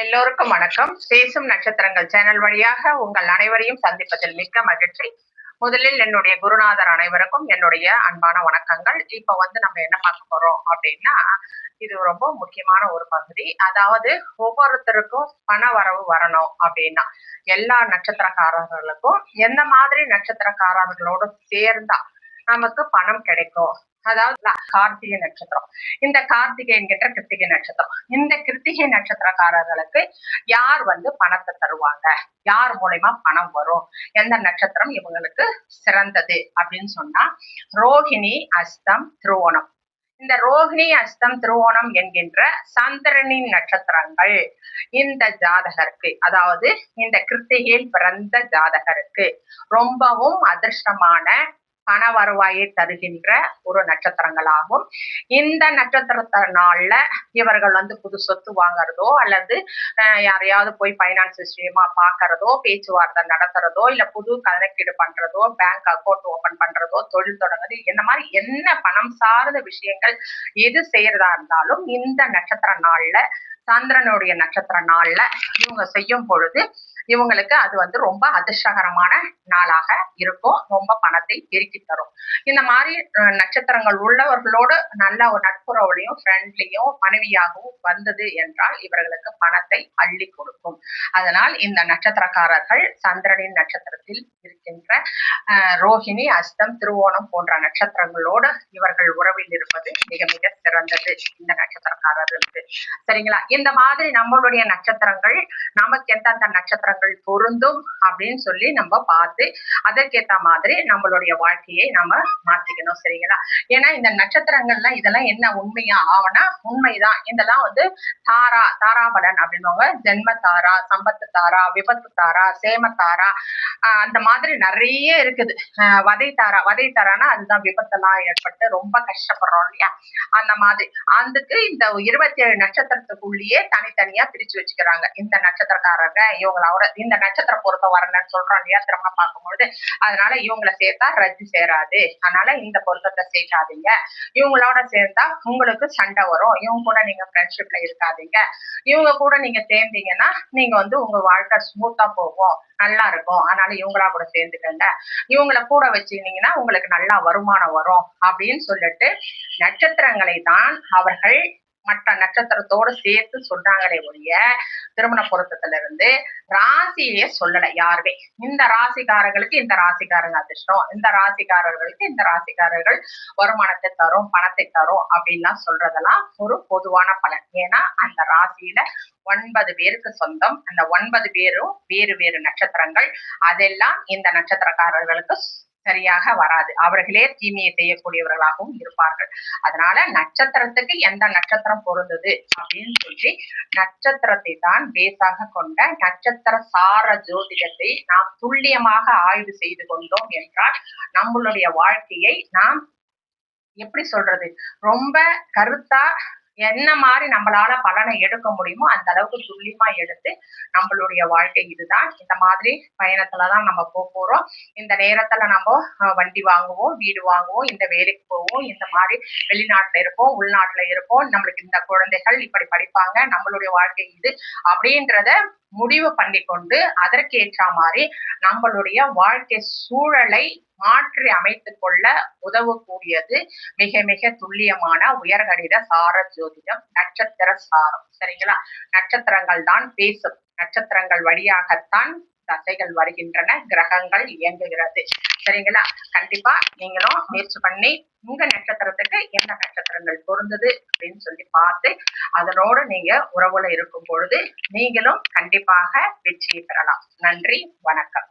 எல்லோருக்கும் வணக்கம். பேசும் நட்சத்திரங்கள் சேனல் வழியாக உங்கள் அனைவரையும் சந்திப்பதில் மிக்க மகிழ்ச்சி. முதலில் என்னுடைய குருநாதர் அனைவருக்கும் என்னுடைய அன்பான வணக்கங்கள். இப்ப நம்ம என்ன பார்க்க போறோம் அப்படின்னா, இது ரொம்ப முக்கியமான ஒரு பகுதி. அதாவது ஒவ்வொருத்தருக்கும் பண வரவு வரணும் அப்படின்னா எல்லா நட்சத்திரக்காரர்களுக்கும் எந்த மாதிரி நட்சத்திரக்காரர்களோடு சேர்ந்தா நமக்கு பணம் கிடைக்கும். அதாவது கார்த்திகை நட்சத்திரம், இந்த கார்த்திகை என்கின்ற கிருத்திகை நட்சத்திரம், இந்த கிருத்திகை நட்சத்திரக்காரர்களுக்கு யார் பணத்தை தருவாங்க, யார் மூலயமா பணம் வரும், எந்த நட்சத்திரம் இவங்களுக்கு சிறந்தது அப்படின்னு சொன்னா ரோஹிணி, அஸ்தம், திருவோணம். இந்த ரோஹிணி, அஸ்தம், திருவோணம் என்கின்ற சந்திரனின் நட்சத்திரங்கள் இந்த ஜாதகருக்கு, அதாவது இந்த கிருத்திகையில் பிறந்த ஜாதகருக்கு ரொம்பவும் அதிர்ஷ்டமான பண வருவாயை தருகின்ற ஒரு நட்சத்திரங்களாகும். இந்த நட்சத்திரத்தினால இவர்கள் புது சொத்து வாங்குறதோ அல்லது யாரையாவது போய் பைனான்ஸ் விஷயமா பாக்குறதோ, பேச்சுவார்த்தை நடத்துறதோ, இல்ல புது கணக்கீடு பண்றதோ, பேங்க் அக்கௌண்ட் ஓபன் பண்றதோ, தொழில் தொடங்குறது, இந்த மாதிரி என்ன பணம் சார்ந்த விஷயங்கள் எது செய்யறதா இருந்தாலும் இந்த நட்சத்திர நாள்ல, சந்திரனுடைய நட்சத்திர நாள்ல இவங்க செய்யும் பொழுது இவங்களுக்கு அது ரொம்ப அதிர்ஷ்டகரமான நாளாக இருக்கும். ரொம்ப பணத்தை பெருக்கி தரும். இந்த மாதிரி நட்சத்திரங்கள் உள்ளவர்களோடு நல்ல ஒரு நட்புறவுலையும் ஃப்ரெண்ட்லியும் மனைவியாகவும் வந்தது என்றால் இவர்களுக்கு பணத்தை அள்ளி கொடுக்கும். அதனால் இந்த நட்சத்திரக்காரர்கள் சந்திரனின் நட்சத்திரத்தில் இருக்கின்ற ரோஹிணி, அஸ்தம், திருவோணம் போன்ற நட்சத்திரங்களோடு இவர்கள் உறவில் இருப்பது மிக மிக சிறந்தது இந்த நட்சத்திரக்காரர்களுக்கு. சரிங்களா? இந்த மாதிரி நம்மளுடைய நட்சத்திரங்கள் நமக்கு எந்தெந்த நட்சத்திரங்கள் பொருந்தும் அப்படின்னு சொல்லி நம்ம பார்த்து அதற்கேற்ற மாதிரி நம்மளுடைய வாழ்க்கையை நம்ம மாத்திக்கணும். சரிங்களா? ஏன்னா இந்த நட்சத்திரங்கள்லாம் இதெல்லாம் என்ன உண்மையா ஆவனா உண்மைதான். இதெல்லாம் தாராபலன் அப்படின்வாங்க. ஜென்ம தாரா, சம்பத்து தாரா, விபத்து தாரா, சேம தாரா, அந்த மாதிரி நிறைய இருக்குது. வதை தாரானா அதுதான் விபத்தெல்லாம் ஏற்பட்டு ரொம்ப கஷ்டப்படுறோம் இல்லையா? அந்த மாதிரி அதுக்கு இந்த 27 நட்சத்திரத்துக்குள்ளேயே தனித்தனியா பிரிச்சு வச்சுக்கிறாங்க. இந்த நட்சத்திரக்காரங்க இவங்களோட இந்த நட்சத்திர பொருத்தம் வரலன்னு சொல்றோம் இல்லையா திருமணம் பார்க்கும்போது. அதனால இவங்களை சேர்த்தா ரத்து சேராது, அதனால இந்த பொருத்தத்தை சேர்க்காதீங்க. இவங்களோட சேர்ந்தா உங்களுக்கு சண்டை வரும், இவங்க கூட நீங்க ஃப்ரெண்ட்ஷிப்ல இருக்காதீங்க, இவங்க கூட நீங்க சேர்ந்தீங்கன்னா நீங்க உங்க வாழ்க்கை ஸ்மூத்தா போகும், நல்லா இருக்கும், அதனால இவங்களா கூட சேர்ந்துக்கங்க, இவங்களை கூட வச்சுக்கிட்டீங்கன்னா உங்களுக்கு நல்லா வருமானம் வரும் அப்படின்னு சொல்லிட்டு நட்சத்திரங்களை தான் அவர்கள் மற்ற நட்சத்திரத்தோடு சேர்த்து சொல்றாங்களே ஒழிய திருமண பொருத்தத்துல இருந்து ராசியே சொல்லல யாருமே. இந்த ராசிக்காரர்களுக்கு இந்த ராசிக்காரங்க அதிர்ஷ்டம், இந்த ராசிக்காரர்களுக்கு இந்த ராசிக்காரர்கள் வருமானத்தை தரும், பணத்தை தரும் அப்படின்லாம் சொல்றதெல்லாம் ஒரு பொதுவான பலன். ஏன்னா அந்த ராசியில 9 பேருக்கு சொந்தம். அந்த 9 பேரும் வேறு வேறு நட்சத்திரங்கள். அதெல்லாம் இந்த நட்சத்திரக்காரர்களுக்கு சரியாக வராது. அவர்களே தீமையை செய்யக்கூடியவர்களாகவும் இருப்பார்கள். அதனால நட்சத்திரத்துக்கு எந்த நட்சத்திரம் பொருந்தது அப்படின்னு சொல்லி நட்சத்திரத்தை தான் பேஸாக கொண்ட நட்சத்திர சார ஜோதிடத்தை நாம் துல்லியமாக ஆய்வு செய்து கொண்டோம் என்றால் நம்மளுடைய வாழ்க்கையை நாம் எப்படி சொல்றது, ரொம்ப கருத்தா என்ன மாதிரி நம்மளால பலனை எடுக்க முடியுமோ அந்த அளவுக்கு துல்லியமா எடுத்து நம்மளுடைய வாழ்க்கை இதுதான், இந்த மாதிரி பயணத்துலதான் நம்ம போறோம், இந்த நேரத்துல நம்ம வண்டி வாங்குவோம், வீடு வாங்குவோம், இந்த வேலைக்கு போவோம், இந்த மாதிரி வெளிநாட்டுல இருப்போம், உள்நாட்டுல இருப்போம், நம்மளுக்கு இந்த குழந்தைகள் இப்படி படிப்பாங்க, நம்மளுடைய வாழ்க்கை இது அப்படின்றத முடிவு பண்ணி கொண்டு அதற்கேற்ற மாதிரி நம்மளுடைய வாழ்க்கை சூழலை மாற்றி அமைத்துக் கொள்ள உதவக்கூடியது மிக மிக துல்லியமான உயர்கணித சார ஜோதிடம், நட்சத்திர சாரம். சரிங்களா? நட்சத்திரங்கள் தான் பேசும். நட்சத்திரங்கள் வழியாகத்தான் தசைகள் வருகின்றன, கிரகங்கள் இயங்குகிறது. சரிங்களா? கண்டிப்பா நீங்களும் முயற்சி பண்ணி உங்க நட்சத்திரத்துக்கு என்ன நட்சத்திரங்கள் பொருந்தது அப்படின்னு சொல்லி பார்த்து அதனோடு நீங்க உறவுல இருக்கும் பொழுது நீங்களும் கண்டிப்பாக வெற்றியை பெறலாம். நன்றி, வணக்கம்.